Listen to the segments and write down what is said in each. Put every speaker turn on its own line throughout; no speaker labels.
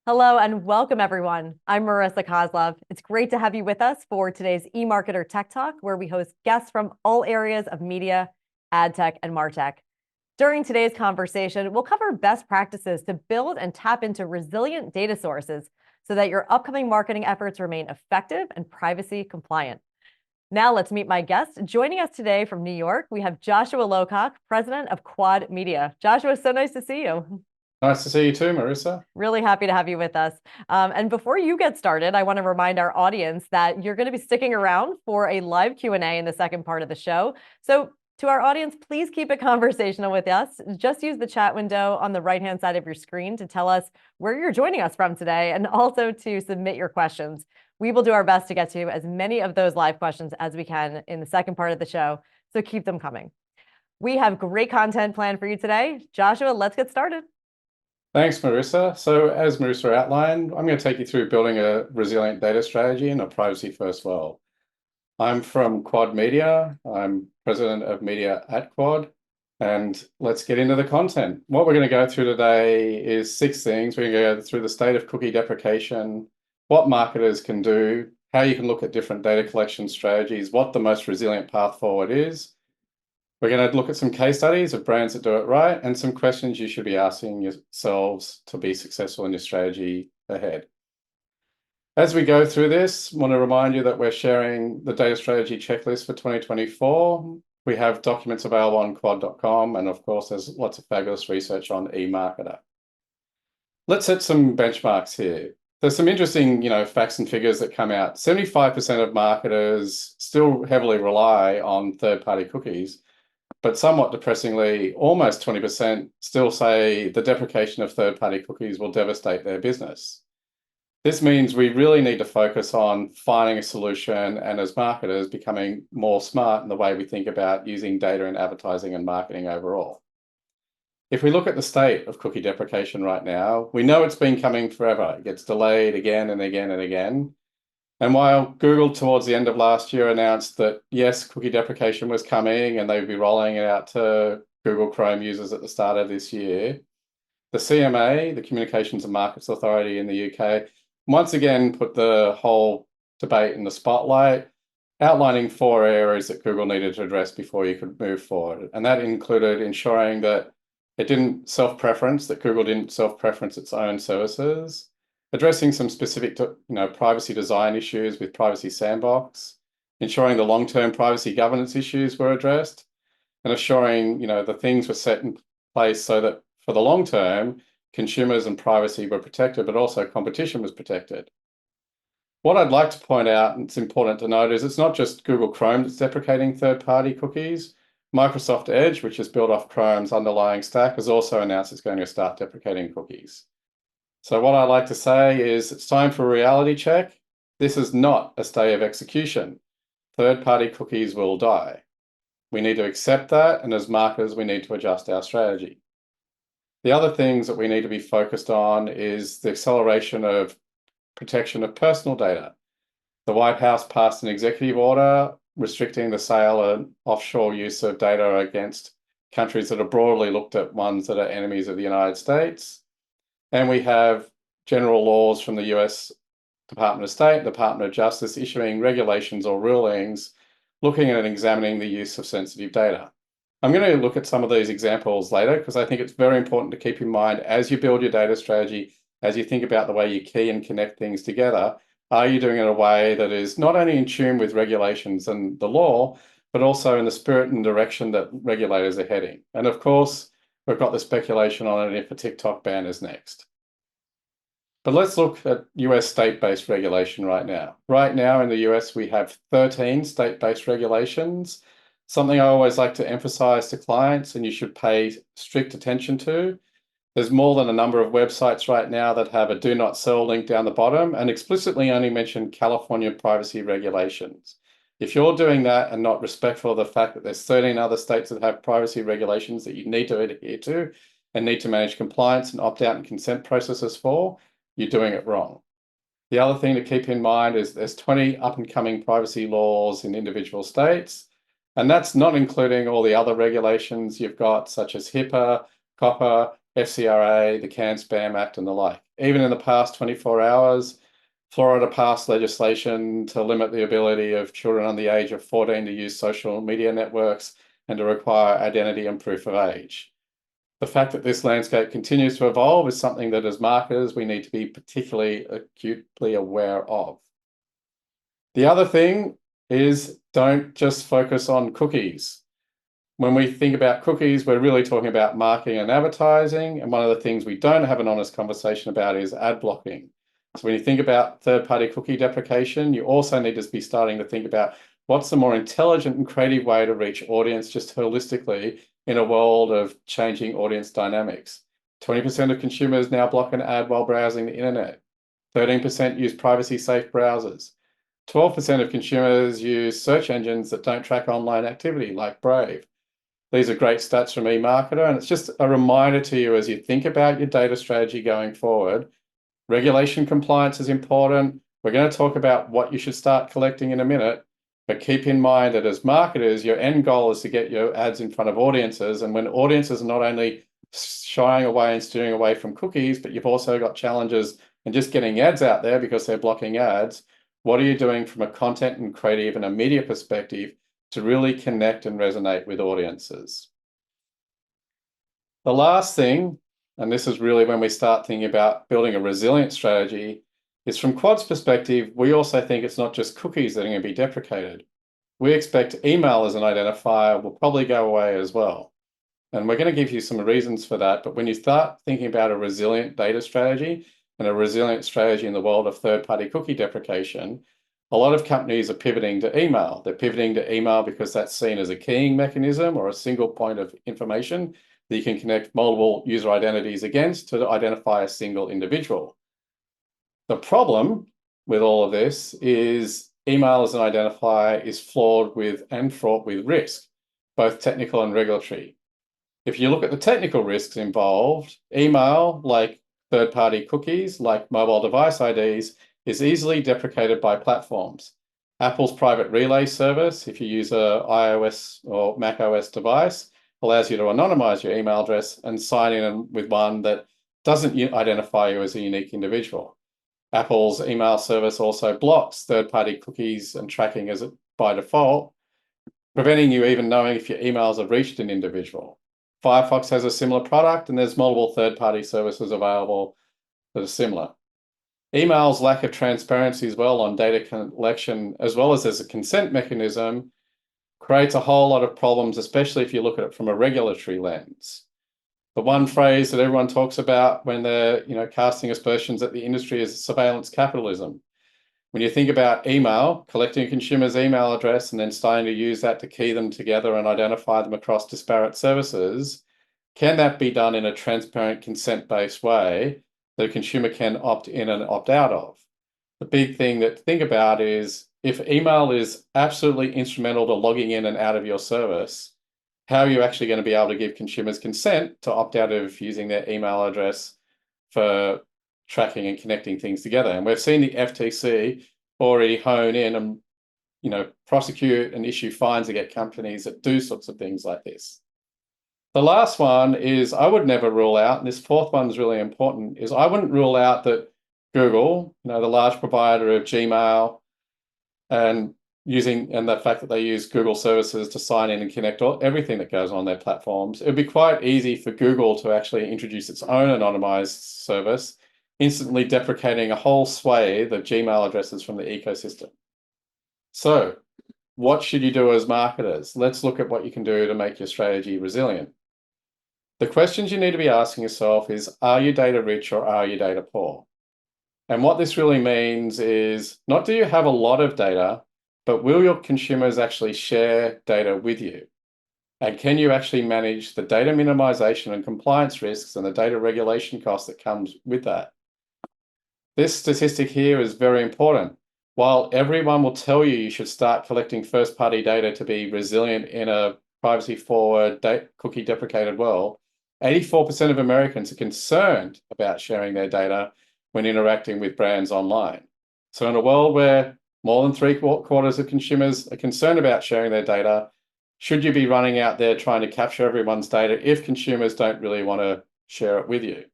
Hello and welcome, everyone. I'm Marissa Kozlov. It's great to have you with us for today's eMarketer Tech Talk, where we host guests from all areas of media, ad tech, and MarTech. During today's conversation, we'll cover best practices to build and tap into resilient data sources so that your upcoming marketing efforts remain effective and privacy compliant. Now let's meet my guest. Joining us today from New York, we have Joshua Lowcock, president of Quad Media. Joshua, so nice to see you.
Nice to see you too, Marissa.
Really happy to have you with us. And before you get started, I want to remind our audience that you're going to be sticking around for a live Q&A in the second part of the show. So to our audience, please keep it conversational with us. Just use the chat window on the right-hand side of your screen to tell us where you're joining us from today and also to submit your questions. We will do our best to get to as many of those live questions as we can in the second part of the show, so keep them coming. We have great content planned for you today. Joshua, let's get started.
Thanks, Marissa. So as Marissa outlined, I'm going to take you through building a resilient data strategy in a privacy-first world. I'm from Quad Media. I'm president of media at Quad. And let's get into the content. What we're going to go through today is 6 things. We're going to go through the state of cookie deprecation, what marketers can do, how you can look at different data collection strategies, what the most resilient path forward is. We're going to look at some case studies of brands that do it right and some questions you should be asking yourselves to be successful in your strategy ahead. As we go through this, I want to remind you that we're sharing the data strategy checklist for 2024. We have documents available on quad.com, and of course, there's lots of fabulous research on eMarketer. Let's set some benchmarks here. There's some interesting, facts and figures that come out. 75% of marketers still heavily rely on third-party cookies, but somewhat depressingly, almost 20% still say the deprecation of third-party cookies will devastate their business. This means we really need to focus on finding a solution and as marketers becoming more smart in the way we think about using data in advertising and marketing overall. If we look at the state of cookie deprecation right now, we know it's been coming forever. It gets delayed again and again and again. And while Google towards the end of last year announced that, yes, cookie deprecation was coming and they would be rolling it out to Google Chrome users at the start of this year, the CMA, the Communications and Markets Authority in the UK, once again put the whole debate in the spotlight, outlining 4 areas that Google needed to address before you could move forward. And that included ensuring that it didn't self-preference, that Google didn't self-preference its own services, addressing some specific privacy design issues with Privacy Sandbox, ensuring the long-term privacy governance issues were addressed, and assuring the things were set in place so that for the long term, consumers and privacy were protected, but also competition was protected. What I'd like to point out, and it's important to note, is it's not just Google Chrome that's deprecating third-party cookies. Microsoft Edge, which is built off Chrome's underlying stack, has also announced it's going to start deprecating cookies. So what I like to say is it's time for a reality check. This is not a stay of execution. Third-party cookies will die. We need to accept that, and as marketers, we need to adjust our strategy. The other things that we need to be focused on is the acceleration of protection of personal data. The White House passed an executive order restricting the sale and offshore use of data against countries that are broadly looked at ones that are enemies of the United States. And we have general laws from the US Department of State, Department of Justice issuing regulations or rulings looking at and examining the use of sensitive data. I'm going to look at some of these examples later because I think it's very important to keep in mind as you build your data strategy, as you think about the way you key and connect things together, are you doing it in a way that is not only in tune with regulations and the law, but also in the spirit and direction that regulators are heading? And of course, we've got the speculation on it if a TikTok ban is next. But let's look at US state-based regulation right now. Right now in the US, we have 13 state-based regulations. Something I always like to emphasize to clients and you should pay strict attention to. There's more than a number of websites right now that have a do not sell link down the bottom and explicitly only mention California privacy regulations. If you're doing that and not respectful of the fact that there's 13 other states that have privacy regulations that you need to adhere to and need to manage compliance and opt-out and consent processes for, you're doing it wrong. The other thing to keep in mind is there's 20 up-and-coming privacy laws in individual states, and that's not including all the other regulations you've got, such as HIPAA, COPPA, FCRA, the CAN-SPAM Act, and the like. even in the past 24 hours, Florida passed legislation to limit the ability of children under the age of 14 to use social media networks and to require identity and proof of age. The fact that this landscape continues to evolve is something that as marketers, we need to be particularly acutely aware of. The other thing is don't just focus on cookies. When we think about cookies, we're really talking about marketing and advertising. And one of the things we don't have an honest conversation about is ad blocking. So when you think about third-party cookie deprecation, you also need to be starting to think about what's the more intelligent and creative way to reach audience just holistically in a world of changing audience dynamics. 20% of consumers now block an ad while browsing the internet. 13% use privacy-safe browsers. 12% of consumers use search engines that don't track online activity, like Brave. These are great stats from eMarketer, and it's just a reminder to you as you think about your data strategy going forward. Regulation compliance is important. We're going to talk about what you should start collecting in a minute, but keep in mind that as marketers, your end goal is to get your ads in front of audiences. And when audiences are not only shying away and steering away from cookies, but you've also got challenges in just getting ads out there because they're blocking ads, what are you doing from a content and creative and a media perspective to really connect and resonate with audiences? The last thing, and this is really when we start thinking about building a resilient strategy, is from Quad's perspective, we also think it's not just cookies that are going to be deprecated. We expect email as an identifier will probably go away as well. And we're going to give you some reasons for that. But when you start thinking about a resilient data strategy and a resilient strategy in the world of third-party cookie deprecation, a lot of companies are pivoting to email. They're pivoting to email because that's seen as a keying mechanism or a single point of information that you can connect multiple user identities against to identify a single individual. The problem with all of this is email as an identifier is flawed with and fraught with risk, both technical and regulatory. If you look at the technical risks involved, email, like third-party cookies, like mobile device IDs, is easily deprecated by platforms. Apple's private relay service, if you use a iOS or Mac OS device, allows you to anonymize your email address and sign in with one that doesn't identify you as a unique individual. Apple's email service also blocks third-party cookies and tracking as by default, preventing you even knowing if your emails have reached an individual. Firefox has a similar product, and there's multiple third-party services available that are similar. Email's lack of transparency as well on data collection, as well as a consent mechanism, creates a whole lot of problems, especially if you look at it from a regulatory lens. The one phrase that everyone talks about when they're casting aspersions at the industry is surveillance capitalism. When you think about email, collecting a consumer's email address and then starting to use that to key them together and identify them across disparate services, can that be done in a transparent, consent-based way that a consumer can opt in and opt out of? The big thing to think about is if email is absolutely instrumental to logging in and out of your service, how are you actually going to be able to give consumers consent to opt out of using their email address for tracking and connecting things together? And we've seen the FTC already hone in and prosecute and issue fines against companies that do sorts of things like this. The last one is I would never rule out, and this fourth one is really important, is I wouldn't rule out that Google, the large provider of Gmail, and the fact that they use Google services to sign in and connect everything that goes on their platforms, it would be quite easy for Google to actually introduce its own anonymized service, instantly deprecating a whole swathe of Gmail addresses from the ecosystem. So what should you do as marketers? Let's look at what you can do to make your strategy resilient. The questions you need to be asking yourself is, are you data rich or are you data poor? And what this really means is not do you have a lot of data, but will your consumers actually share data with you? And can you actually manage the data minimization and compliance risks and the data regulation costs that comes with that? This statistic here is very important. While everyone will tell you you should start collecting first-party data to be resilient in a privacy-forward, cookie-deprecated world, 84% of Americans are concerned about sharing their data when interacting with brands online. So in a world where more than 3/4 of consumers are concerned about sharing their data, should you be running out there trying to capture everyone's data if consumers don't really want to share it with you?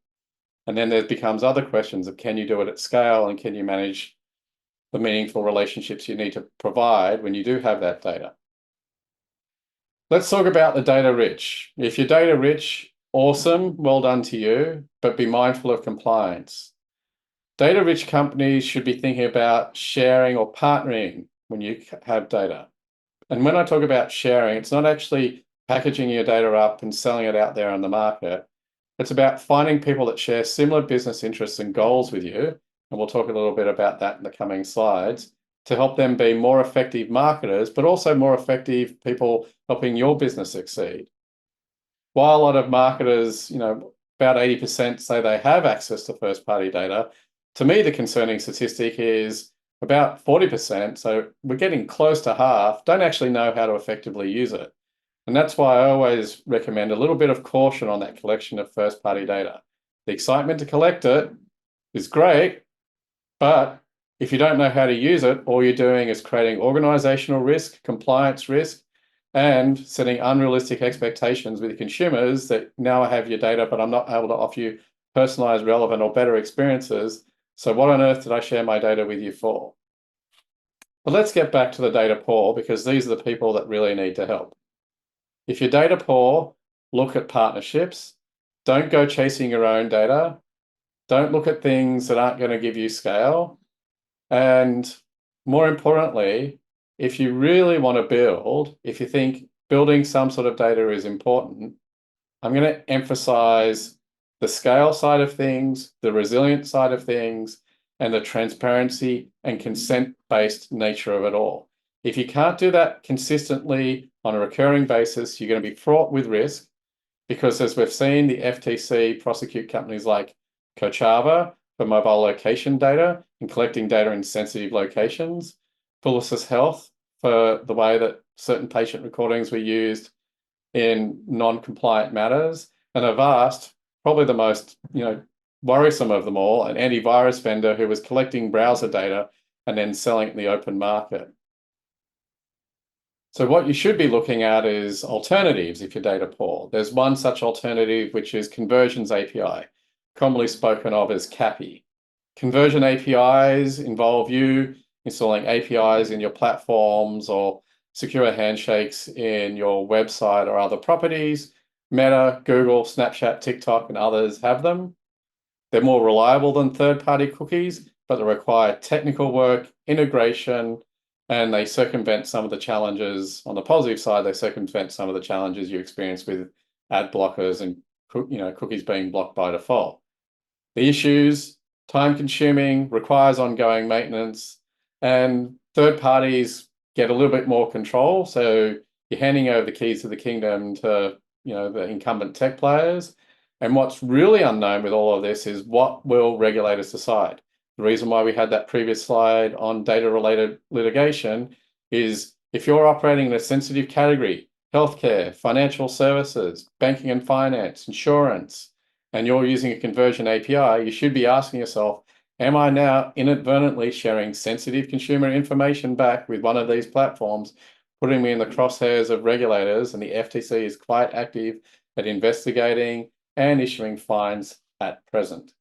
And then there becomes other questions of can you do it at scale and can you manage the meaningful relationships you need to provide when you do have that data. Let's talk about the data rich. If you're data rich, awesome, well done to you, but be mindful of compliance. Data rich companies should be thinking about sharing or partnering when you have data. And when I talk about sharing, it's not actually packaging your data up and selling it out there on the market. It's about finding people that share similar business interests and goals with you. And we'll talk a little bit about that in the coming slides to help them be more effective marketers, but also more effective people helping your business succeed. While a lot of marketers, about 80% say they have access to first-party data, to me, the concerning statistic is about 40%, so we're getting close to half, don't actually know how to effectively use it. And that's why I always recommend a little bit of caution on that collection of first-party data. The excitement to collect it is great, but if you don't know how to use it, all you're doing is creating organizational risk, compliance risk, and setting unrealistic expectations with consumers that now I have your data, but I'm not able to offer you personalized, relevant, or better experiences. So what on earth did I share my data with you for? But let's get back to the data poor, because these are the people that really need to help. If you're data poor, look at partnerships. Don't go chasing your own data. Don't look at things that aren't going to give you scale. And more importantly, if you really want to build, if you think building some sort of data is important, I'm going to emphasize the scale side of things, the resilient side of things, and the transparency and consent-based nature of it all. If you can't do that consistently on a recurring basis, you're going to be fraught with risk because, as we've seen, the FTC prosecute companies like Kochava for mobile location data and collecting data in sensitive locations, Publicis Health for the way that certain patient recordings were used in non-compliant matters, and Avast, probably the most worrisome of them all, an antivirus vendor who was collecting browser data and then selling it in the open market. So what you should be looking at is alternatives if you're data poor. There's one such alternative, which is Conversions API, commonly spoken of as CAPI. Conversion APIs involve you installing APIs in your platforms or secure handshakes in your website or other properties. Meta, Google, Snapchat, TikTok, and others have them. They're more reliable than third-party cookies, but they require technical work, integration, and they circumvent some of the challenges. On the positive side, they circumvent some of the challenges you experience with ad blockers and cookies being blocked by default. The issues, time-consuming, requires ongoing maintenance, and third parties get a little bit more control. So you're handing over the keys to the kingdom to the incumbent tech players. And what's really unknown with all of this is what will regulators decide? The reason why we had that previous slide on data-related litigation is if you're operating in a sensitive category, healthcare, financial services, banking and finance, insurance, and you're using a conversion API, you should be asking yourself, am I now inadvertently sharing sensitive consumer information back with one of these platforms, putting me in the crosshairs of regulators? And the FTC is quite active at investigating and issuing fines at present.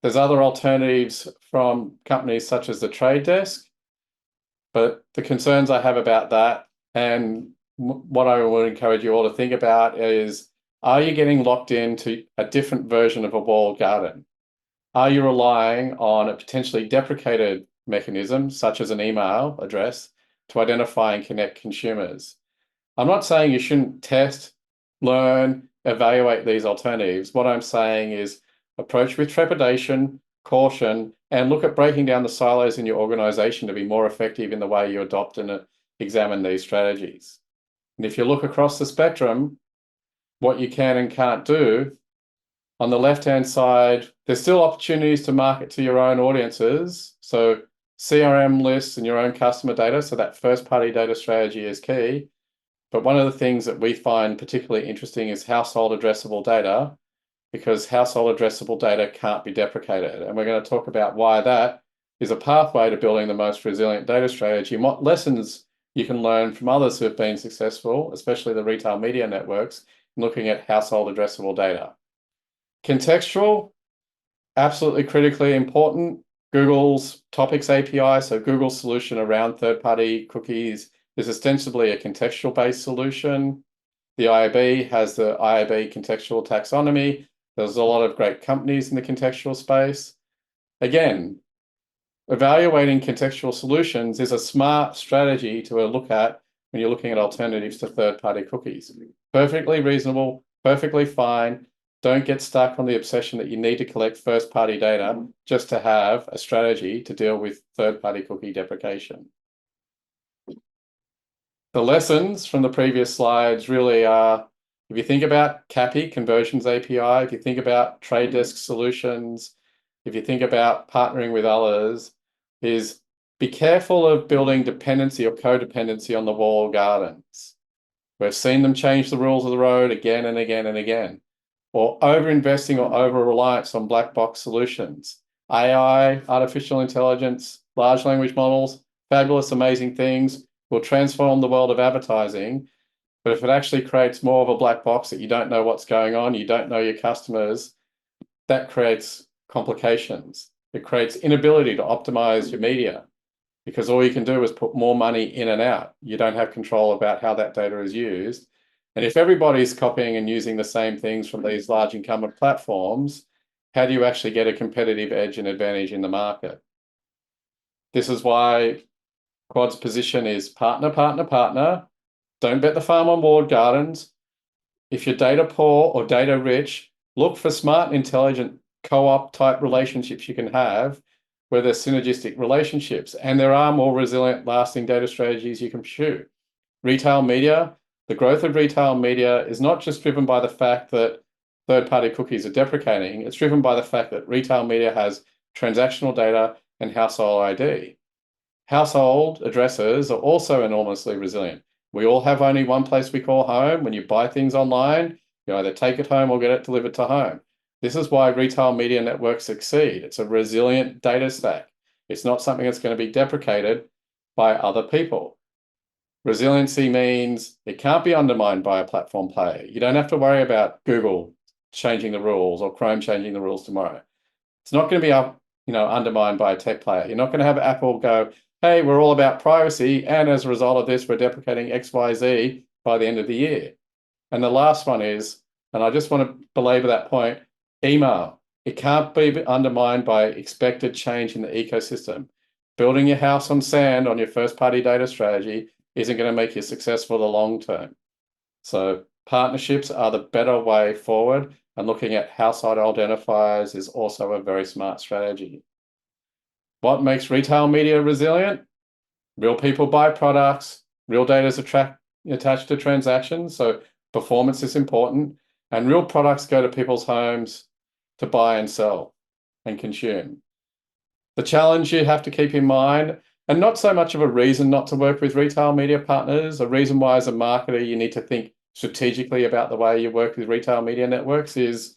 There's other alternatives from companies such as the Trade Desk, but the concerns I have about that and what I would encourage you all to think about is, are you getting locked into a different version of a walled garden? Are you relying on a potentially deprecated mechanism, such as an email address, to identify and connect consumers? I'm not saying you shouldn't test, learn, evaluate these alternatives. What I'm saying is approach with trepidation, caution, and look at breaking down the silos in your organization to be more effective in the way you adopt and examine these strategies. And if you look across the spectrum, what you can and can't do, on the left-hand side, there's still opportunities to market to your own audiences. So CRM lists and your own customer data. So that first-party data strategy is key. But one of the things that we find particularly interesting is household addressable data, because household addressable data can't be deprecated. And we're going to talk about why that is a pathway to building the most resilient data strategy and what lessons you can learn from others who have been successful, especially the retail media networks, in looking at household addressable data. Contextual, absolutely critically important. Google's Topics API, so Google's solution around third-party cookies, is ostensibly a contextual-based solution. The IAB has the IAB contextual taxonomy. There's a lot of great companies in the contextual space. Again, evaluating contextual solutions is a smart strategy to look at when you're looking at alternatives to third-party cookies. Perfectly reasonable, perfectly fine. Don't get stuck on the obsession that you need to collect first-party data just to have a strategy to deal with third-party cookie deprecation. The lessons from the previous slides really are, if you think about CAPI, Conversions API, if you think about trade desk solutions, if you think about partnering with others, is be careful of building dependency or codependency on the walled gardens. We've seen them change the rules of the road again and again and again, or over-investing or over-reliance on black box solutions. AI, artificial intelligence, large language models, fabulous, amazing things will transform the world of advertising. But if it actually creates more of a black box that you don't know what's going on, you don't know your customers, that creates complications. It creates inability to optimize your media because all you can do is put more money in and out. You don't have control about how that data is used. And if everybody's copying and using the same things from these large incumbent platforms, how do you actually get a competitive edge and advantage in the market? This is why Quad's position is partner, partner, partner. Don't bet the farm on walled gardens. If you're data poor or data rich, look for smart, intelligent co-op type relationships you can have where there's synergistic relationships. And there are more resilient, lasting data strategies you can pursue. Retail media, the growth of retail media is not just driven by the fact that third-party cookies are deprecating. It's driven by the fact that retail media has transactional data and household ID. Household addresses are also enormously resilient. We all have only one place we call home. When you buy things online, you either take it home or get it delivered to home. This is why retail media networks succeed. It's a resilient data stack. It's not something that's going to be deprecated by other people. Resiliency means it can't be undermined by a platform player. You don't have to worry about Google changing the rules or Chrome changing the rules tomorrow. It's not going to be undermined by a tech player. You're not going to have Apple go, hey, we're all about privacy, and as a result of this, we're deprecating XYZ by the end of the year. And the last one is, and I just want to belabor that point, email. It can't be undermined by expected change in the ecosystem. Building your house on sand on your first-party data strategy isn't going to make you successful the long term. So partnerships are the better way forward, and looking at household identifiers is also a very smart strategy. What makes retail media resilient? Real people buy products, real data is attached to transactions, so performance is important, and real products go to people's homes to buy and sell and consume. The challenge you have to keep in mind, and not so much of a reason not to work with retail media partners, a reason why as a marketer you need to think strategically about the way you work with retail media networks is,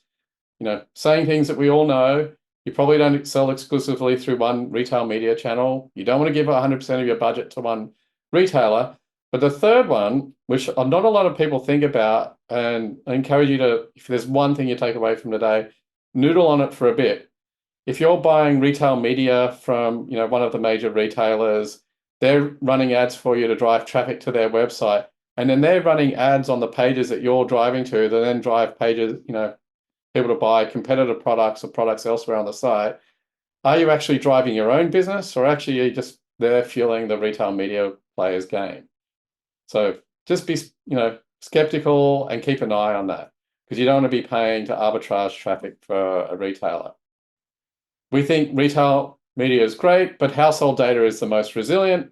saying things that we all know. You probably don't sell exclusively through one retail media channel. You don't want to give 100% of your budget to one retailer. But the third one, which not a lot of people think about, and I encourage you to, if there's one thing you take away from today, noodle on it for a bit. If you're buying retail media from one of the major retailers, they're running ads for you to drive traffic to their website, and then they're running ads on the pages that you're driving to that then drive pages, people to buy competitor products or products elsewhere on the site. Are you actually driving your own business, or actually are you just there fueling the retail media players' game? So just be, skeptical and keep an eye on that, because you don't want to be paying to arbitrage traffic for a retailer. We think retail media is great, but household data is the most resilient.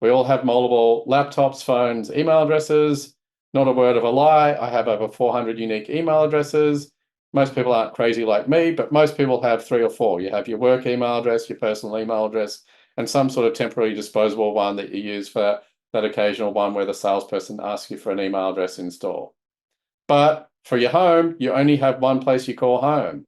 We all have multiple laptops, phones, email addresses. Not a word of a lie. I have over 400 unique email addresses. Most people aren't crazy like me, but most people have 3 or 4. You have your work email address, your personal email address, and some sort of temporary disposable one that you use for that occasional one where the salesperson asks you for an email address in store. But for your home, you only have one place you call home.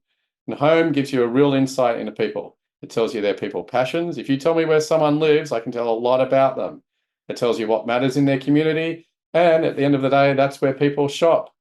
And home gives you a real insight into people. It tells you their people passions. If you tell me where someone lives, I can tell a lot about them. It tells you what matters in their community. And at the end of the day, that's where people shop.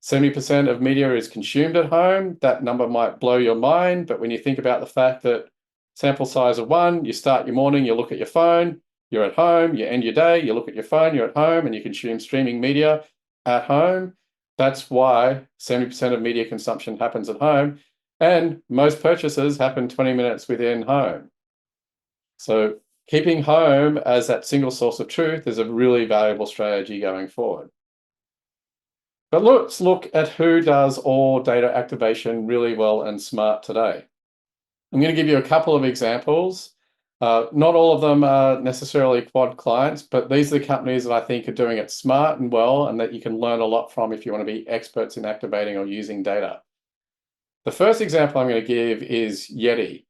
70% of media is consumed at home. That number might blow your mind, but when you think about the fact that sample size of 1, you start your morning, you look at your phone, you're at home, you end your day, you look at your phone, you're at home, and you consume streaming media at home. That's why 70% of media consumption happens at home, and most purchases happen 20 minutes within home. So keeping home as that single source of truth is a really valuable strategy going forward. But let's look at who does all data activation really well and smart today. I'm going to give you a couple of examples. Not all of them are necessarily Quad clients, but these are the companies that I think are doing it smart and well, and that you can learn a lot from if you want to be experts in activating or using data. The first example I'm going to give is Yeti.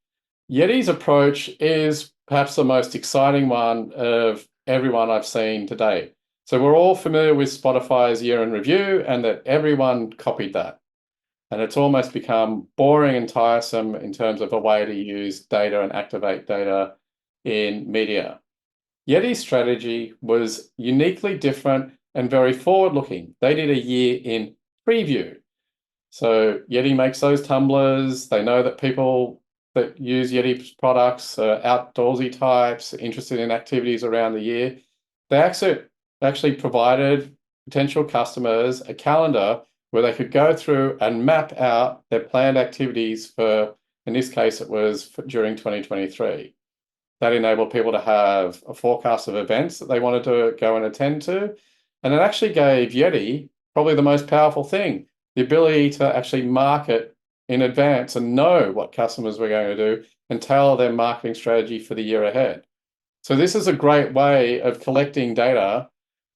Yeti's approach is perhaps the most exciting one of everyone I've seen to date. So we're all familiar with Spotify's year in review, and that everyone copied that. And it's almost become boring and tiresome in terms of a way to use data and activate data in media. Yeti's strategy was uniquely different and very forward-looking. They did a year in preview. So Yeti makes those tumblers. They know that people that use Yeti products are outdoorsy types, interested in activities around the year. They actually provided potential customers a calendar where they could go through and map out their planned activities for, in this case, it was during 2023. That enabled people to have a forecast of events that they wanted to go and attend to. And it actually gave Yeti probably the most powerful thing, the ability to actually market in advance and know what customers were going to do and tailor their marketing strategy for the year ahead. So this is a great way of collecting data,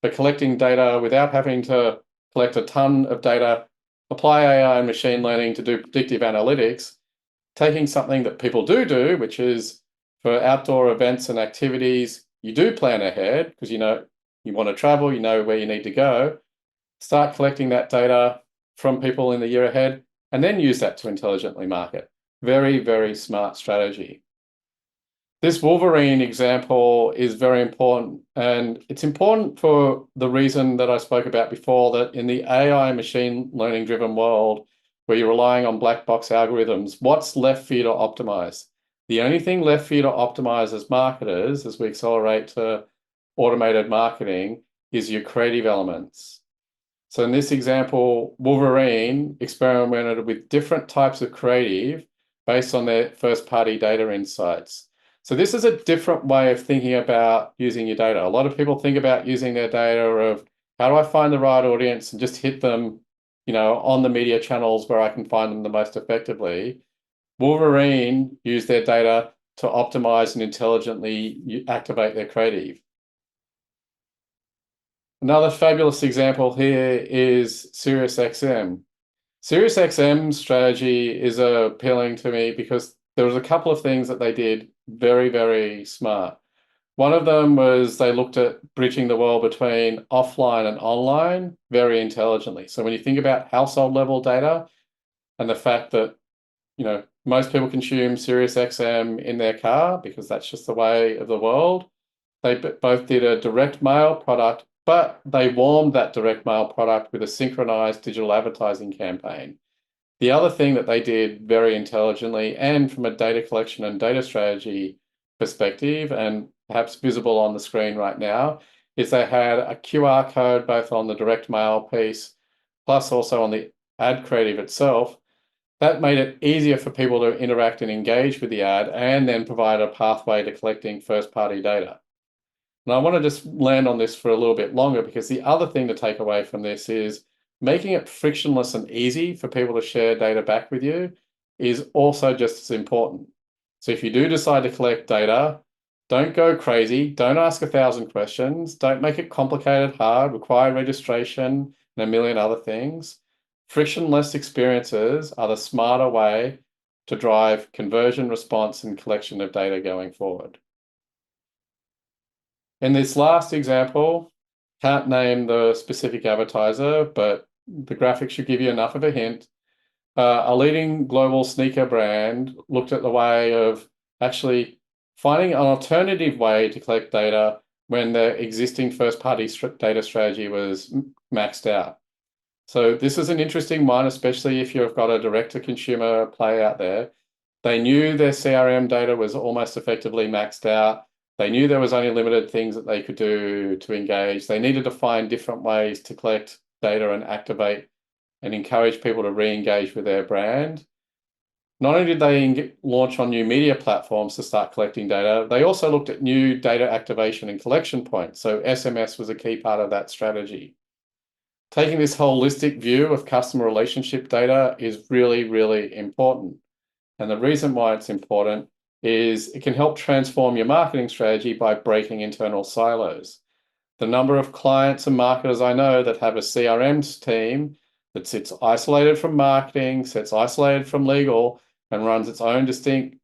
but collecting data without having to collect a ton of data, apply AI and machine learning to do predictive analytics, taking something that people do, which is for outdoor events and activities, you do plan ahead because you know you want to travel, you know where you need to go, start collecting that data from people in the year ahead, and then use that to intelligently market. Very, very smart strategy. This Wolverine example is very important, and it's important for the reason that I spoke about before, that in the AI machine learning driven world where you're relying on black box algorithms, what's left for you to optimize? The only thing left for you to optimize as marketers, as we accelerate to automated marketing, is your creative elements. So in this example, Wolverine experimented with different types of creative based on their first-party data insights. So this is a different way of thinking about using your data. A lot of people think about using their data of how do I find the right audience and just hit them, on the media channels where I can find them the most effectively. Wolverine used their data to optimize and intelligently activate their creative. Another fabulous example here is SiriusXM. SiriusXM's strategy is appealing to me because there was a couple of things that they did very, very smart. One of them was they looked at bridging the world between offline and online very intelligently. So when you think about household level data and the fact that, most people consume SiriusXM in their car because that's just the way of the world, they both did a direct mail product, but they warmed that direct mail product with a synchronized digital advertising campaign. The other thing that they did very intelligently, and from a data collection and data strategy perspective, and perhaps visible on the screen right now, is they had a QR code both on the direct mail piece, plus also on the ad creative itself. That made it easier for people to interact and engage with the ad, and then provide a pathway to collecting first-party data. And I want to just land on this for a little bit longer, because the other thing to take away from this is making it frictionless and easy for people to share data back with you is also just as important. So if you do decide to collect data, don't go crazy. Don't ask 1,000 questions. Don't make it complicated, hard, require registration, and a million other things. Frictionless experiences are the smarter way to drive conversion, response, and collection of data going forward. In this last example, can't name the specific advertiser, but the graphic should give you enough of a hint. A leading global sneaker brand looked at the way of actually finding an alternative way to collect data when their existing first-party data strategy was maxed out. So this is an interesting one, especially if you've got a direct-to-consumer play out there. They knew their CRM data was almost effectively maxed out. They knew there was only limited things that they could do to engage. They needed to find different ways to collect data and activate and encourage people to re-engage with their brand. Not only did they launch on new media platforms to start collecting data, they also looked at new data activation and collection points. So SMS was a key part of that strategy. Taking this holistic view of customer relationship data is really, really important. And the reason why it's important is it can help transform your marketing strategy by breaking internal silos. The number of clients and marketers I know that have a CRM team that sits isolated from marketing, sits isolated from legal, and runs its own distinct,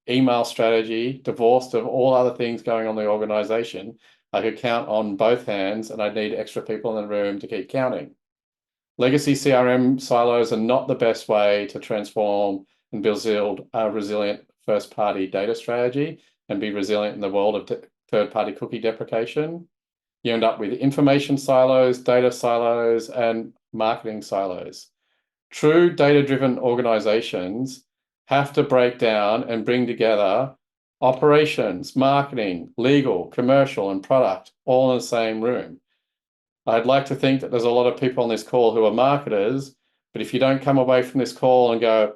email strategy, divorced of all other things going on in the organization, I could count on both hands, and I'd need extra people in the room to keep counting. Legacy CRM silos are not the best way to transform and build a resilient first-party data strategy and be resilient in the world of third-party cookie deprecation. You end up with information silos, data silos, and marketing silos. True data-driven organizations have to break down and bring together operations, marketing, legal, commercial, and product all in the same room. I'd like to think that there's a lot of people on this call who are marketers, but if you don't come away from this call and go,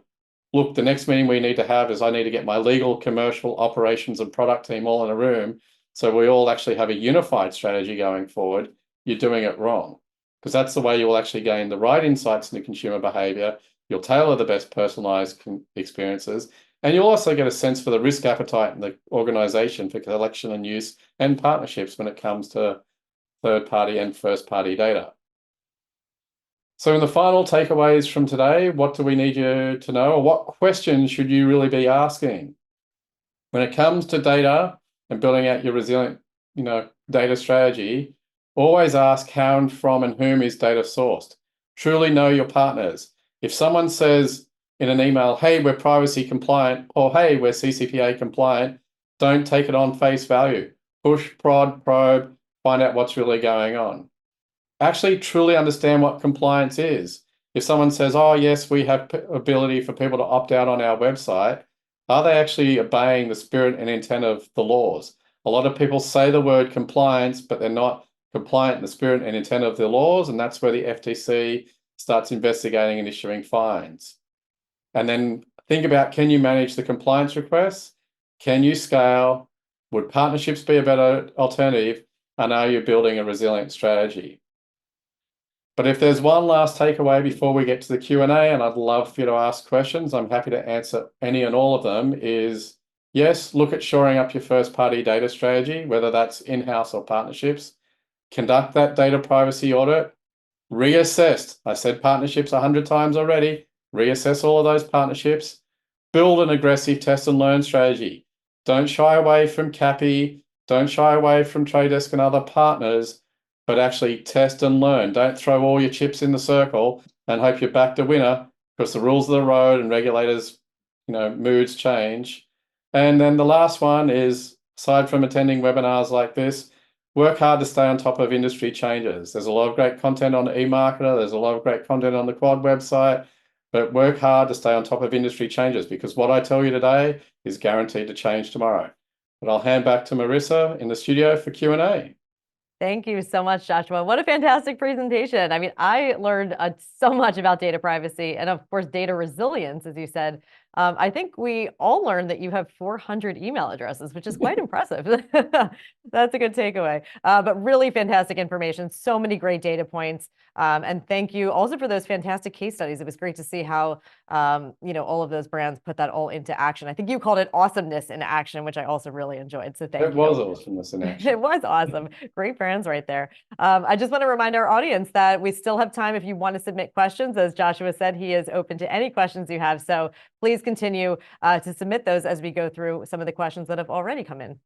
look, the next meeting we need to have is I need to get my legal, commercial, operations, and product team all in a room so we all actually have a unified strategy going forward, you're doing it wrong. Because that's the way you will actually gain the right insights into consumer behavior. You'll tailor the best personalized experiences, and you'll also get a sense for the risk appetite in the organization for collection and use and partnerships when it comes to third-party and first-party data. So in the final takeaways from today, what do we need you to know, or what questions should you really be asking? When it comes to data and building out your resilient, data strategy, always ask how and from and whom is data sourced. Truly know your partners. If someone says in an email, hey, we're privacy compliant, or hey, we're CCPA compliant, don't take it on face value. Push, prod, probe, find out what's really going on. Actually truly understand what compliance is. If someone says, oh, yes, we have ability for people to opt out on our website, are they actually obeying the spirit and intent of the laws? A lot of people say the word compliance, but they're not compliant in the spirit and intent of the laws, and that's where the FTC starts investigating and issuing fines. And then think about, can you manage the compliance requests? Can you scale? Would partnerships be a better alternative? And are you building a resilient strategy? But if there's one last takeaway before we get to the Q&A, and I'd love for you to ask questions, I'm happy to answer any and all of them, is yes, look at shoring up your first-party data strategy, whether that's in-house or partnerships. Conduct that data privacy audit. Reassess. I said partnerships 100 times already. Reassess all of those partnerships. Build an aggressive test and learn strategy. Don't shy away from CAPI. Don't shy away from Trade Desk and other partners, but actually test and learn. Don't throw all your chips in the circle and hope you're back to winner, because the rules of the road and regulators, moods change. And then the last one is, aside from attending webinars like this, work hard to stay on top of industry changes. There's a lot of great content on eMarketer. There's a lot of great content on the Quad website, but work hard to stay on top of industry changes, because what I tell you today is guaranteed to change tomorrow. But I'll hand back to Marissa in the studio for Q&A.
Thank you so much, Joshua. What a fantastic presentation. I mean, I learned so much about data privacy and, of course, data resilience, as you said. I think we all learned that you have 400 email addresses, which is quite impressive. That's a good takeaway. But really fantastic information, so many great data points. And thank you also for those fantastic case studies. It was great to see how, all of those brands put that all into action. I think you called it awesomeness in action, which I also really enjoyed. So thank you.
It was awesomeness in action.
It was awesome. Great brands right there. I just want to remind our audience that we still have time if you want to submit questions. As Joshua said, he is open to any questions you have. So please continue to submit those as we go through some of the questions that have already come in.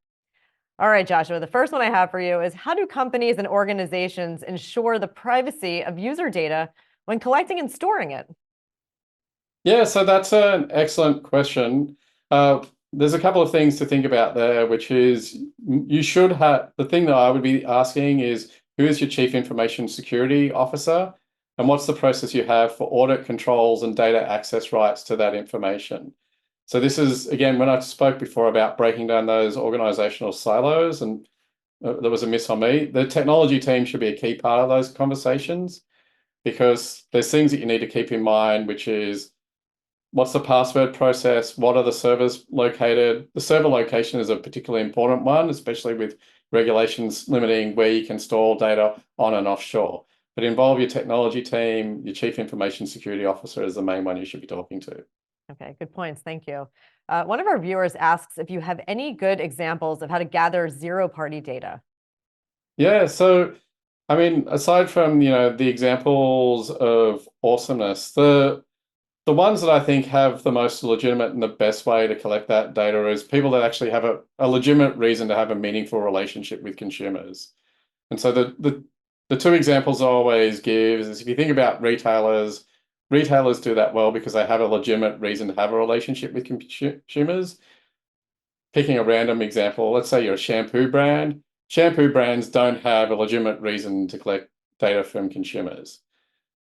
All right, Joshua, the first one I have for you is, how do companies and organizations ensure the privacy of user data when collecting and storing it?
Yeah, so that's an excellent question. There's a couple of things to think about there, which is you should have, the thing that I would be asking is, who is your Chief Information Security Officer? and what's the process you have for audit controls and data access rights to that information. So this is, again, when I spoke before about breaking down those organizational silos, and there was a miss on me, the technology team should be a key part of those conversations, because there's things that you need to keep in mind, which is what's the password process? What are the servers located? The server location is a particularly important one, especially with regulations limiting where you can store data on and offshore. But involve your technology team, your chief information security officer is the main one you should be talking to.
Okay, good points. Thank you. One of our viewers asks if you have any good examples of how to gather zero-party data.
Yeah, so I mean, aside from, the examples of awesomeness, the ones that I think have the most legitimate and the best way to collect that data is people that actually have a legitimate reason to have a meaningful relationship with consumers. And so the two examples I always give is if you think about retailers, retailers do that well because they have a legitimate reason to have a relationship with consumers. Picking a random example, let's say you're a shampoo brand. Shampoo brands don't have a legitimate reason to collect data from consumers.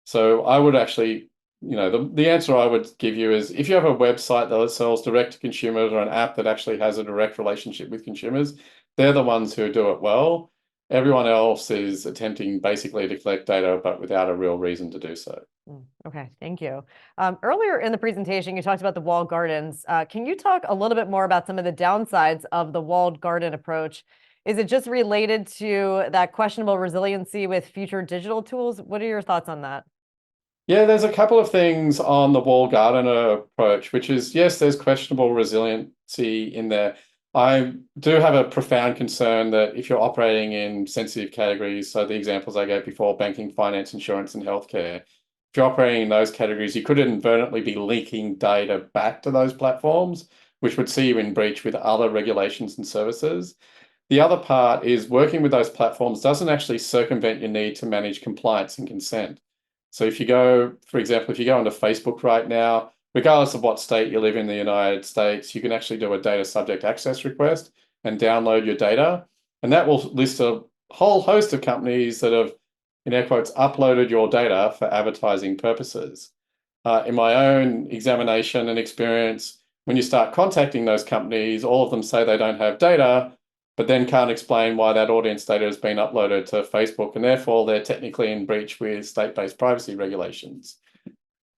So I would actually, the answer I would give you is if you have a website that sells direct to consumers or an app that actually has a direct relationship with consumers, they're the ones who do it well. Everyone else is attempting basically to collect data, but without a real reason to do so.
Okay, thank you. Earlier in the presentation, you talked about the walled gardens. Can you talk a little bit more about some of the downsides of the walled garden approach? Is it just related to that questionable resiliency with future digital tools? What are your thoughts on that?
Yeah, there's a couple of things on the walled garden approach, which is, yes, there's questionable resiliency in there. I do have a profound concern that if you're operating in sensitive categories, so the examples I gave before, banking, finance, insurance, and healthcare, if you're operating in those categories, you could inadvertently be leaking data back to those platforms, which would see you in breach with other regulations and services. The other part is working with those platforms doesn't actually circumvent your need to manage compliance and consent. So if you go, for example, if you go onto Facebook right now, regardless of what state you live in the United States, you can actually do a data subject access request and download your data. And that will list a whole host of companies that have, in air quotes, uploaded your data for advertising purposes. In my own examination and experience, when you start contacting those companies, all of them say they don't have data, but then can't explain why that audience data has been uploaded to Facebook, and therefore they're technically in breach with state-based privacy regulations.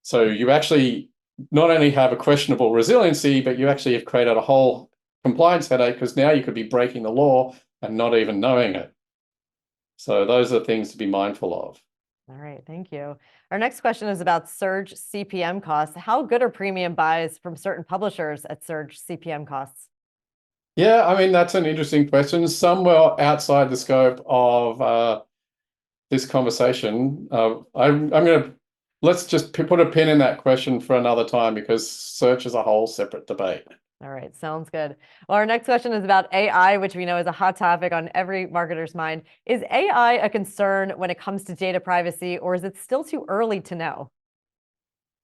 So you actually not only have a questionable resiliency, but you actually have created a whole compliance headache because now you could be breaking the law and not even knowing it. So those are things to be mindful of.
All right, thank you. Our next question is about surge CPM costs. How good are premium buys from certain publishers at surge CPM costs?
Yeah, I mean, that's an interesting question. Somewhere outside the scope of this conversation. I'm going to, let's just put a pin in that question for another time because search is a whole separate debate.
All right, sounds good. Well, our next question is about AI, which we know is a hot topic on every marketer's mind. Is AI a concern when it comes to data privacy, or is it still too early to know?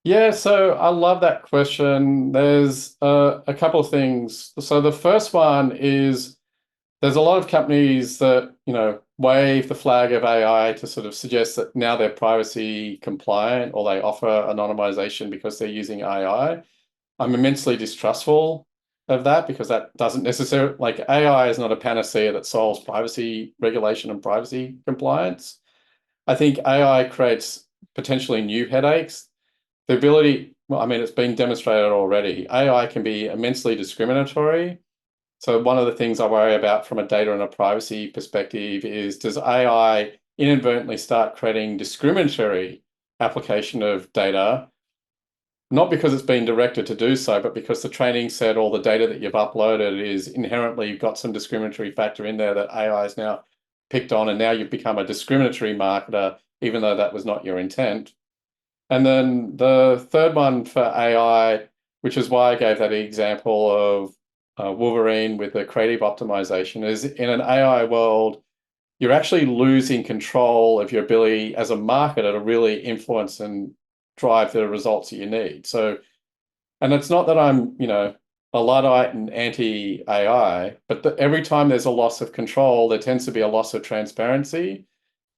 Yeah, so I love that question. There's a couple of things. So the first one is there's a lot of companies that, wave the flag of AI to sort of suggest that now they're privacy compliant or they offer anonymization because they're using AI. I'm immensely distrustful of that because that doesn't necessarily, like AI is not a panacea that solves privacy regulation and privacy compliance. I think AI creates potentially new headaches. The ability, well, I mean, it's been demonstrated already. AI can be immensely discriminatory. So one of the things I worry about from a data and a privacy perspective is, does AI inadvertently start creating discriminatory application of data, not because it's been directed to do so, but because the training set all the data that you've uploaded is inherently, you've got some discriminatory factor in there that AI is now picked on, and now you've become a discriminatory marketer, even though that was not your intent. And then the third one for AI, which is why I gave that example of Wolverine with the creative optimization, is in an AI world, you're actually losing control of your ability as a marketer to really influence and drive the results that you need. So, and it's not that I'm, a Luddite and anti-AI, but every time there's a loss of control, there tends to be a loss of transparency.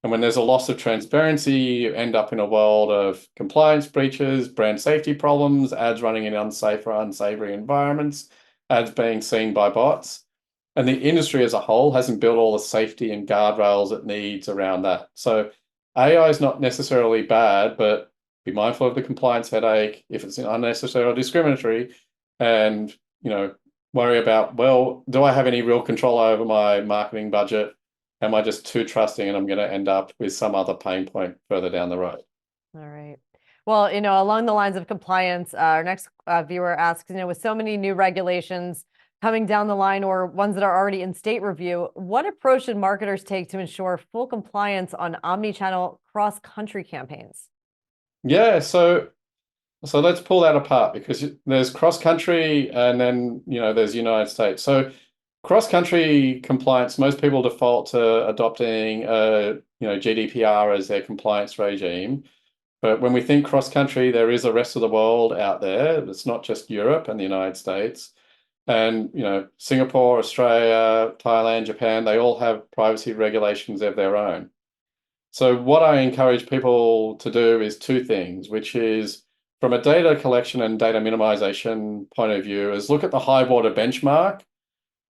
And when there's a loss of transparency, you end up in a world of compliance breaches, brand safety problems, ads running in unsafe or unsavory environments, ads being seen by bots. And the industry as a whole hasn't built all the safety and guardrails it needs around that. So AI is not necessarily bad, but be mindful of the compliance headache if it's unnecessary or discriminatory, and worry about, well, do I have any real control over my marketing budget? Am I just too trusting and I'm going to end up with some other pain point further down the road?
All right. Well, along the lines of compliance, our next viewer asks, with so many new regulations coming down the line or ones that are already in state review, what approach should marketers take to ensure full compliance on omni-channel cross-country campaigns?
Yeah, so let's pull that apart, because there's cross-country and then there's United States. So cross-country compliance, most people default to adopting GDPR as their compliance regime. But when we think cross-country, there is a rest of the world out there. It's not just Europe and the United States. And Singapore, Australia, Thailand, Japan, they all have privacy regulations of their own. So what I encourage people to do is two things, which is, from a data collection and data minimization point of view, is look at the high water benchmark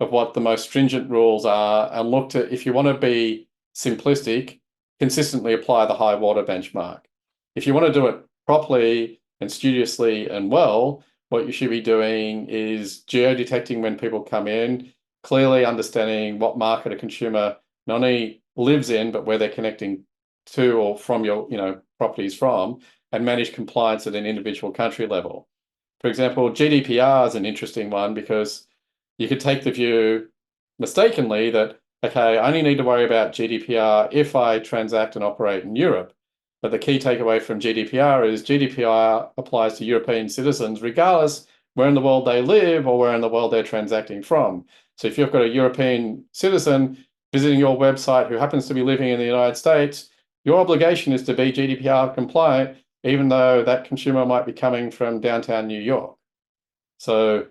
of what the most stringent rules are, and look to, if you want to be simplistic, consistently apply the high water benchmark. If you want to do it properly and studiously and well, what you should be doing is geo-detecting when people come in, clearly understanding what market a consumer not only lives in, but where they're connecting to or from your properties from, and manage compliance at an individual country level. For example, GDPR is an interesting one, because you could take the view mistakenly that, okay, I only need to worry about GDPR if I transact and operate in Europe. But the key takeaway from GDPR is GDPR applies to European citizens regardless where in the world they live or where in the world they're transacting from. So if you've got a European citizen visiting your website who happens to be living in the United States, your obligation is to be GDPR compliant, even though that consumer might be coming from downtown New York. So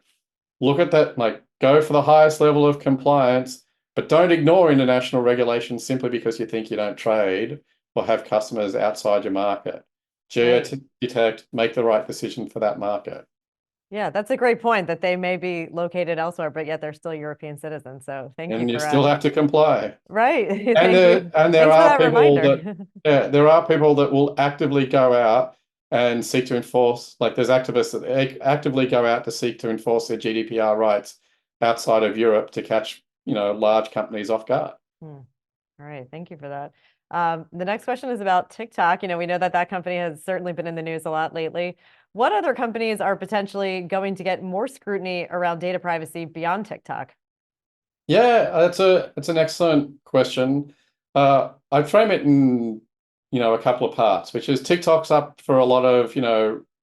look at that, go for the highest level of compliance, but don't ignore international regulations simply because you think you don't trade or have customers outside your market. Geo-detect, make the right decision for that market.
Yeah, that's a great point, that they may be located elsewhere, but yet they're still European citizens. So thank you
And you
for
still have to comply.
right.
And
Thank you.
there
Thanks for
are
that
people
reminder.
there are people that will actively go out and seek to enforce, there's activists that actively go out to seek to enforce their GDPR rights outside of Europe to catch, large companies off guard.
All right. Thank you for that. The next question is about TikTok. We know that company has certainly been in the news a lot lately. What other companies are potentially going to get more scrutiny around data privacy beyond TikTok?
Yeah, it's an excellent question. I frame it in, a couple of parts, which is TikTok's up for a lot of,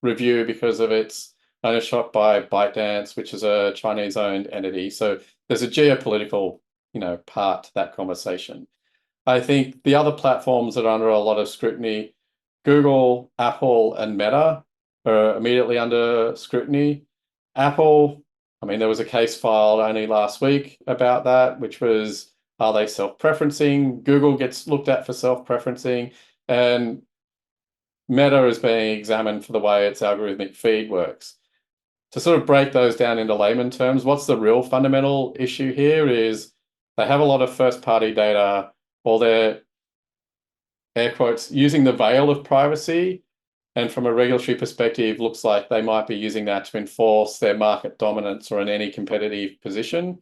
review because of its ownership by ByteDance, which is a Chinese-owned entity. So there's a geopolitical, part to that conversation. I think the other platforms that are under a lot of scrutiny, Google, Apple, and Meta, are immediately under scrutiny. Apple, there was a case filed only last week about that, which was, are they self-preferencing? Google gets looked at for self-preferencing, and Meta is being examined for the way its algorithmic feed works. To sort of break those down into layman terms, what's the real fundamental issue here is they have a lot of first-party data, or they're, air quotes, using the veil of privacy. And from a regulatory perspective, looks like they might be using that to enforce their market dominance or in any competitive position,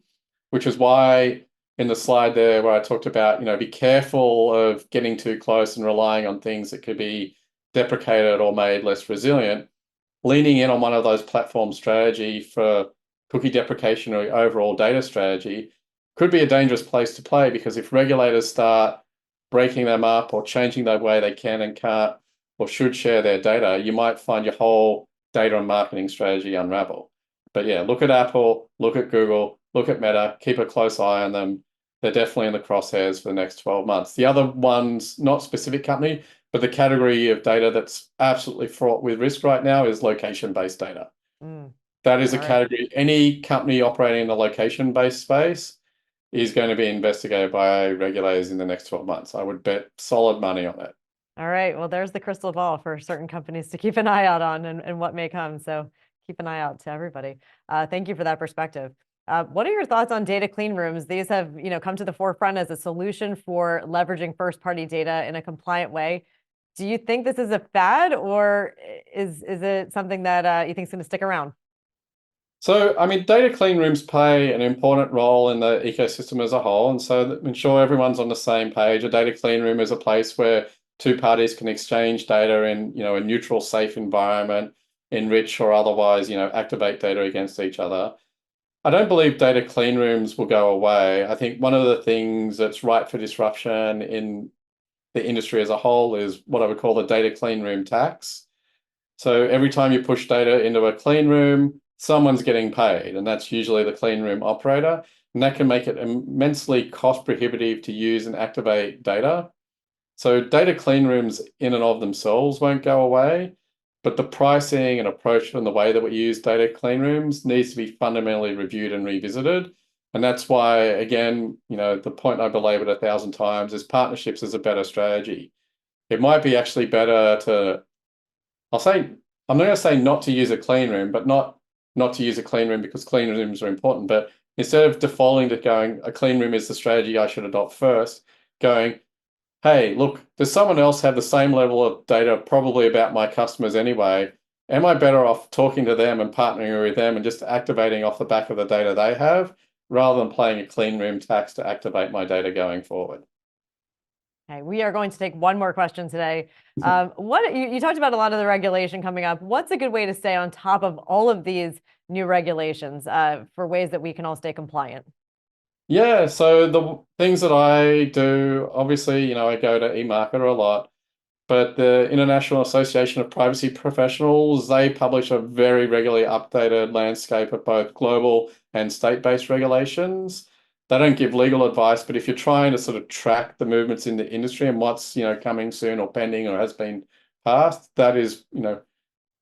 which is why in the slide there where I talked about, be careful of getting too close and relying on things that could be deprecated or made less resilient. Leaning in on one of those platform strategy for cookie deprecation or overall data strategy could be a dangerous place to play, because if regulators start breaking them up or changing the way they can and can't or should share their data, you might find your whole data and marketing strategy unravel. But yeah, look at Apple, look at Google, look at Meta, keep a close eye on them. They're definitely in the crosshairs for the next 12 months. The other ones, not specific company, but the category of data that's absolutely fraught with risk right now is location-based data. That is a category, any company operating in the location-based space is going to be investigated by regulators in the next 12 months. I would bet solid money on it.
All right. Well, there's the crystal ball for certain companies to keep an eye out on and what may come. So keep an eye out to everybody. Thank you for that perspective. What are your thoughts on data clean rooms? These have, come to the forefront as a solution for leveraging first-party data in a compliant way. Do you think this is a fad, or is it something that you think is going to stick around?
So, I mean, data clean rooms play an important role in the ecosystem as a whole. And so that ensure everyone's on the same page. A data clean room is a place where two parties can exchange data in, a neutral, safe environment, enrich or otherwise, activate data against each other. I don't believe data clean rooms will go away. I think one of the things that's ripe for disruption in the industry as a whole is what I would call the data clean room tax. So every time you push data into a clean room, someone's getting paid, and that's usually the clean room operator. And that can make it immensely cost prohibitive to use and activate data. So data clean rooms in and of themselves won't go away, but the pricing and approach and the way that we use data clean rooms needs to be fundamentally reviewed and revisited. And that's why, again, the point I belabored 1,000 times is partnerships is a better strategy. It might be actually better to, I'm not going to say not to use a clean room, but not to use a clean room because clean rooms are important. But instead of defaulting to going, a clean room is the strategy I should adopt first, going, hey, look, does someone else have the same level of data probably about my customers anyway? Am I better off talking to them and partnering with them and just activating off the back of the data they have rather than playing a clean room tax to activate my data going forward?
Okay, we are going to take one more question today. What you talked about a lot of the regulation coming up. What's a good way to stay on top of all of these new regulations for ways that we can all stay compliant?
Yeah, so the things that I do, obviously, I go to eMarketer a lot, but the International Association of Privacy Professionals, they publish a very regularly updated landscape of both global and state-based regulations. They don't give legal advice, but if you're trying to sort of track the movements in the industry and what's, coming soon or pending or has been passed, that is,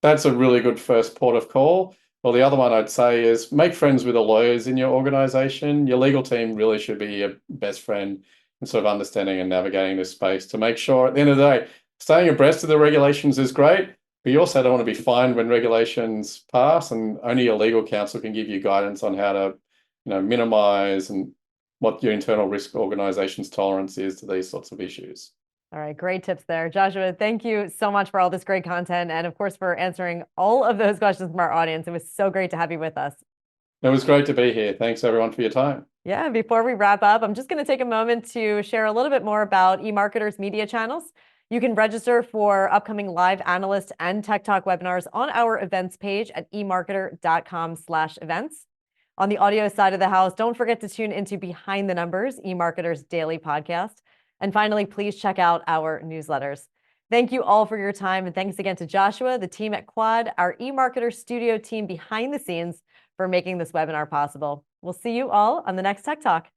that's a really good first port of call. Well, the other one I'd say is make friends with the lawyers in your organization. Your legal team really should be your best friend in sort of understanding and navigating this space to make sure at the end of the day, staying abreast of the regulations is great, but you also don't want to be fined when regulations pass, and only your legal counsel can give you guidance on how to, minimize and what your internal risk organization's tolerance is to these sorts of issues.
All right, great tips there. Joshua, thank you so much for all this great content and, of course, for answering all of those questions from our audience. It was so great to have you with us.
It was great to be here. Thanks, everyone, for your time.
Yeah, before we wrap up, I'm just going to take a moment to share a little bit more about eMarketer's media channels. You can register for upcoming live analyst and Tech Talk webinars on our events page at eMarketer.com/events. On the audio side of the house, don't forget to tune into Behind the Numbers, eMarketer's daily podcast. And finally, please check out our newsletters. Thank you all for your time. And thanks again to Joshua, the team at Quad, our eMarketer studio team behind the scenes for making this webinar possible. We'll see you all on the next Tech Talk.